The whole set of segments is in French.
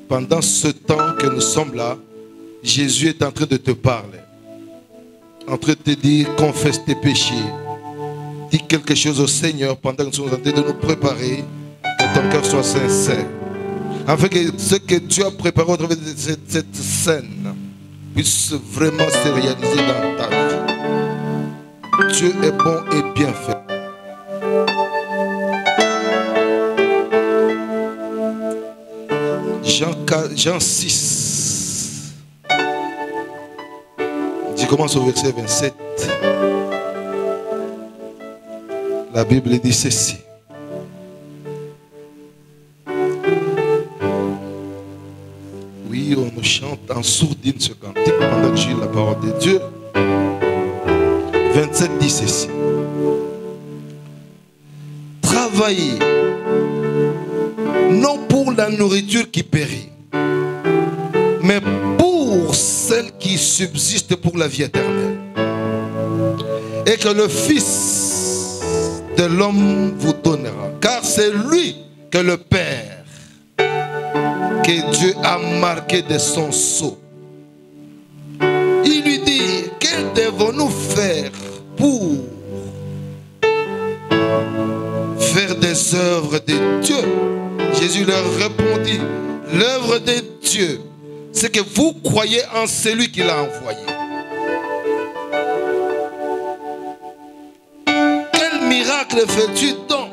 pendant ce temps que nous sommes là, Jésus est en train de te parler. En train de te dire, confesse tes péchés. Dis quelque chose au Seigneur pendant que nous sommes en train de nous préparer, que ton cœur soit sincère. Afin que ce que Dieu a préparé au travers de cette scène puisse vraiment se réaliser dans ta vie. Dieu est bon et bien fait. Jean 6. Je commence au verset 27. La Bible dit ceci. Oui, on nous chante en sourdine ce cantique pendant que je lis la parole de Dieu. 27 dit ceci. Travaillez, non pour la nourriture qui périt, mais pour celle qui subsiste pour la vie éternelle. Et que le Fils de l'homme vous donnera. Car c'est lui que le Père, que Dieu a marqué de son sceau. Il lui dit, que devons-nous faire pour faire des œuvres de Dieu? Jésus leur répondit, l'œuvre de Dieu, c'est que vous croyez en celui qui l'a envoyé. Quel miracle fais-tu donc?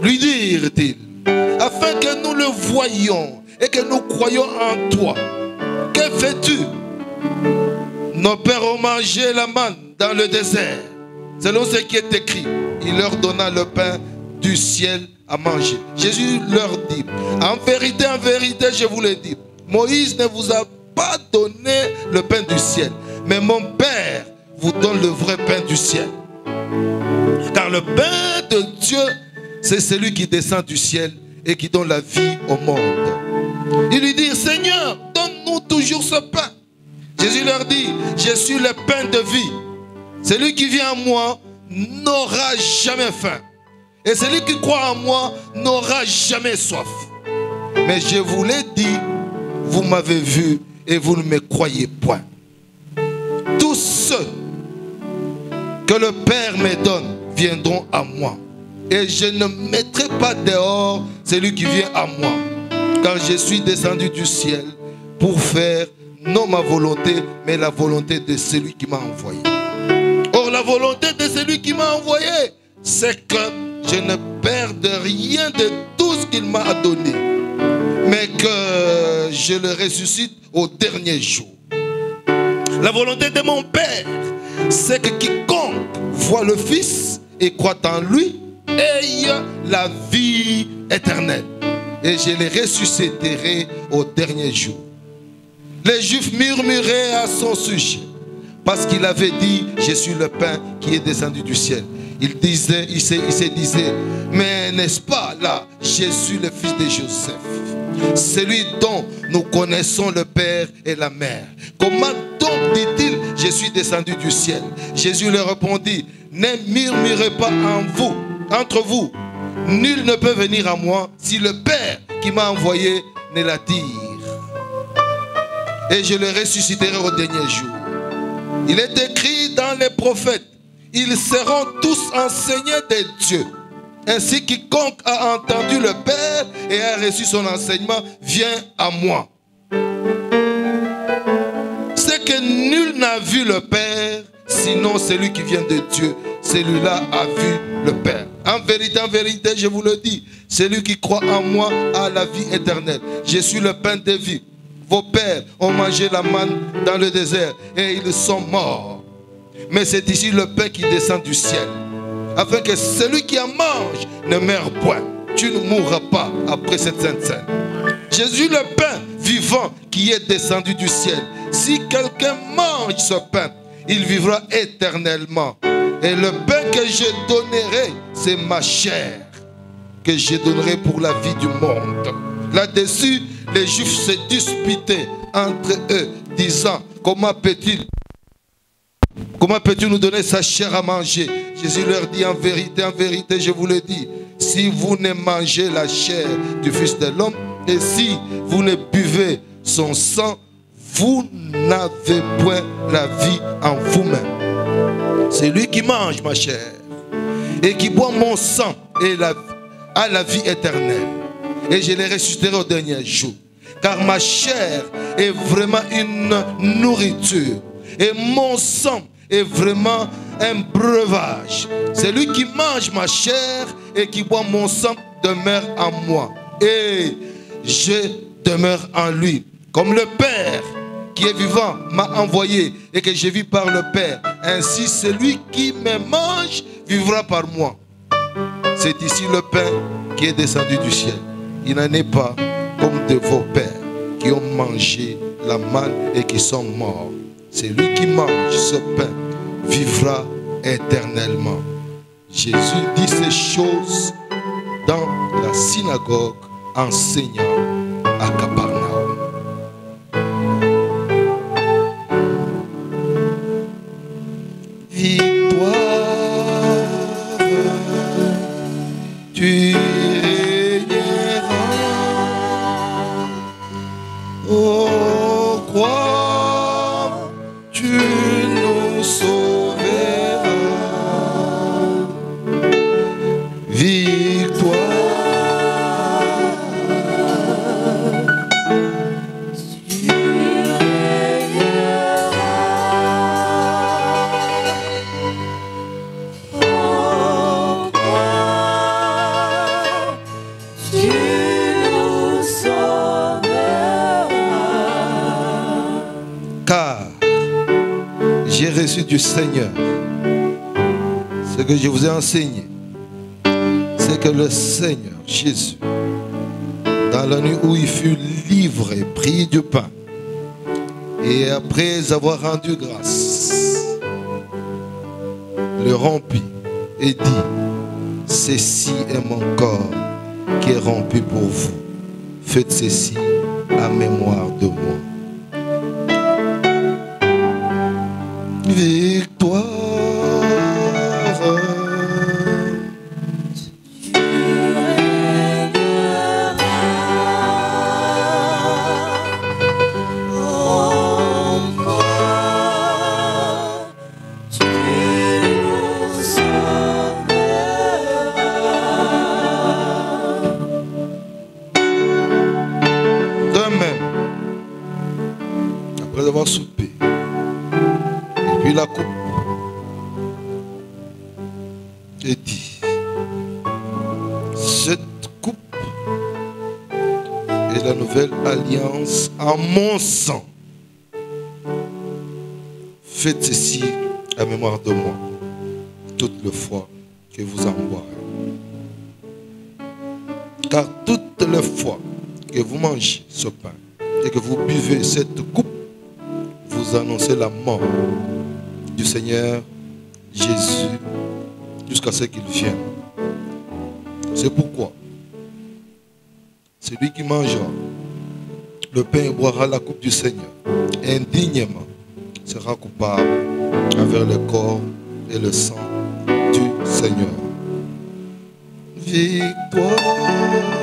Lui dirent-ils, afin que nous le voyions et que nous croyions en toi. Que fais-tu? Nos pères ont mangé la manne dans le désert, selon ce qui est écrit. Il leur donna le pain du ciel à manger. Jésus leur dit, en vérité, je vous le dis, Moïse ne vous a pas donné le pain du ciel, mais mon Père vous donne le vrai pain du ciel. Car le pain de Dieu, c'est celui qui descend du ciel et qui donne la vie au monde. Ils lui dirent, Seigneur, donne-nous toujours ce pain. Jésus leur dit, je suis le pain de vie. Celui qui vient à moi n'aura jamais faim. Et celui qui croit en moi n'aura jamais soif. Mais je vous l'ai dit, vous m'avez vu et vous ne me croyez point. Tous ceux que le Père me donne viendront à moi. Et je ne mettrai pas dehors celui qui vient à moi. Car je suis descendu du ciel pour faire non ma volonté, mais la volonté de celui qui m'a envoyé. Or, la volonté de celui qui m'a envoyé, c'est que je ne perde rien de tout ce qu'il m'a donné, mais que je le ressuscite au dernier jour. La volonté de mon Père, c'est que quiconque voit le Fils et croit en lui, ait la vie éternelle. Et je les ressusciterai au dernier jour. Les Juifs murmuraient à son sujet, parce qu'il avait dit, je suis le pain qui est descendu du ciel. Il se disait, mais n'est-ce pas là Jésus le fils de Joseph, celui dont nous connaissons le père et la mère? Comment donc dit-il, je suis descendu du ciel? Jésus leur répondit, ne murmurez pas entre vous. Nul ne peut venir à moi si le Père qui m'a envoyé ne l'attire. Et je le ressusciterai au dernier jour. Il est écrit dans les prophètes, ils seront tous enseignés de Dieu. Ainsi, quiconque a entendu le Père et a reçu son enseignement vient à moi. C'est que nul n'a vu le Père, sinon celui qui vient de Dieu. Celui-là a vu le Père. En vérité, je vous le dis, celui qui croit en moi a la vie éternelle. Je suis le pain de vie. Vos pères ont mangé la manne dans le désert et ils sont morts. Mais c'est ici le pain qui descend du ciel, afin que celui qui en mange ne meure point. Tu ne mourras pas après cette sainte scène. Jésus, le pain vivant qui est descendu du ciel. Si quelqu'un mange ce pain, il vivra éternellement. Et le pain que je donnerai, c'est ma chair, que je donnerai pour la vie du monde. Là-dessus, les Juifs se disputaient entre eux, disant, comment peut-tu nous donner sa chair à manger? Jésus leur dit, en vérité, je vous le dis, si vous ne mangez la chair du Fils de l'homme, Et si vous ne buvez son sang, vous n'avez point la vie en vous-même. C'est lui qui mange ma chair et qui boit mon sang a la vie éternelle. Et je les ressusciterai au dernier jour. Car ma chair est vraiment une nourriture. Et mon sang est vraiment un breuvage. C'est lui qui mange ma chair et qui boit mon sang demeure en moi. Et je demeure en lui. Comme le Père qui est vivant m'a envoyé et que je vis par le Père. Ainsi celui qui me mange vivra par moi. C'est ici le pain qui est descendu du ciel. Il n'en est pas comme de vos pères qui ont mangé la manne et qui sont morts. C'est lui qui mange ce pain vivra éternellement. Jésus dit ces choses dans la synagogue enseignant à Capernaum. Victoire, tu oh, crois, tu nous sauveras. Victoire, tu régneras. Oh, crois, tu nous sauveras. Car j'ai reçu du Seigneur ce que je vous ai enseigné, c'est que le Seigneur Jésus, dans la nuit où il fut livré, prit du pain, et après avoir rendu grâce, le rompit et dit: ceci est mon corps qui est rompu pour vous. Faites ceci à mémoire de moi. Victoire, tu régneras. Oh, crois, tu nous sauveras. De même, après avoir soupé, puis la coupe et dit: cette coupe est la nouvelle alliance en mon sang. Faites ceci à mémoire de moi toutes les fois que vous en boirez. Car toutes les fois que vous mangez ce pain et que vous buvez cette coupe, vous annoncez la mort du Seigneur Jésus jusqu'à ce qu'il vienne. C'est pourquoi celui qui mangera le pain et boira la coupe du Seigneur indignement sera coupable envers le corps et le sang du Seigneur. Victoire.